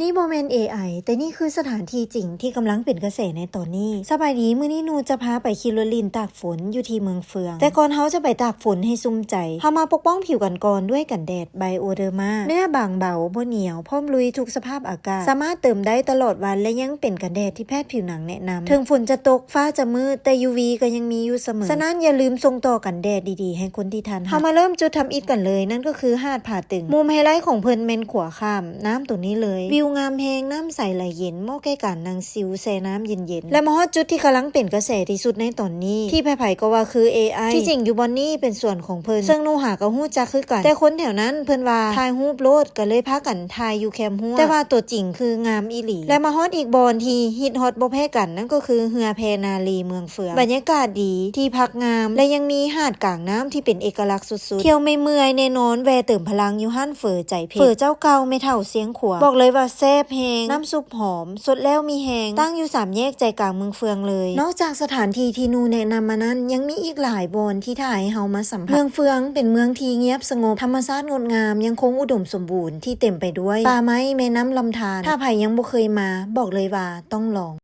นี่โมเมนต์ AI แต่นี่คือสถานที่จริงที่กำลังเป็นกระแสในตอนนี้สบายดีมื้อนี้นูจะพาไปขี่รถลินตากฝนอยู่ที่เมืองเฟืองแต่ก่อนเฮาจะไปตากฝนให้ซุ่มใจเฮามาปกป้องผิวกันก่อนด้วยกันแดดไบโอเดอร์มาเนื้อบางเบาบ่เหนียวพร้อมลุยทุกสภาพอากาศสามารถเติมได้ตลอดวันและยังเป็นกันแดดที่แพทย์ผิวหนังแนะนำถึงฝนจะตกฟ้าจะมืดแต่ UV ก็ยังมีอยู่เสมอฉะนั้นอย่าลืมส่งต่อกันแดดดีๆให้คนที่ทันเฮามาเริ่มจุดทำอิฐกันเลยนั่นก็คือหาดผาตึงมุมไฮไลท์ของเพิ่นแม่นขวาข้ามน้ำตัวนี้เลยวิวงามแฮงน้ำใสไหลเย็นเหมาะแก่การนั่งซิวแช่น้ำเย็นๆและมาฮอดจุดที่กำลังเป็นกระแสที่สุดในตอนนี้ที่ไผๆก็ว่าคือ AI ที่จริงอยู่บอนนี่เป็นส่วนของเพิ่นซึ่งหนูหาก็ฮู้จักคือกันแต่คนแถวนั้นเพิ่นว่าถ่ายรูปโลดก็เลยพากันถ่ายอยู่แคมป์ฮัวแต่ว่าตัวจริงคืองามอีหลีและมาฮอดอีกบอนที่ฮิตฮอตบ่แพ้กันนั่นก็คือเรือแพนาลีเมืองเฟืองบรรยากาศดีที่พักงามและยังมีหาดกลางน้ำที่เป็นเอกลักษณ์สุดๆเที่ยวไม่เมื่อยแน่นอนแวะเติมพลังอยู่หั่นเฝอใจเพชรเฝอเจ้าเก่าไม่เท่าเสียงขวาบอกเลยว่าแซ่บแฮงน้ำซุปหอมสดแล้วมีแฮงตั้งอยู่3แยกใจกลางเมืองเฟืองเลยนอกจากสถานที่ที่นูแนะนำมานั้นยังมีอีกหลายบอนที่ถ่ายให้เฮามาสัมผัสเมืองเฟืองเป็นเมืองที่เงียบสงบธรรมชาติงดงามยังคงอุดมสมบูรณ์ที่เต็มไปด้วยป่าไม้แม่น้ำลำธารถ้าไผยังบ่เคยมาบอกเลยว่าต้องลอง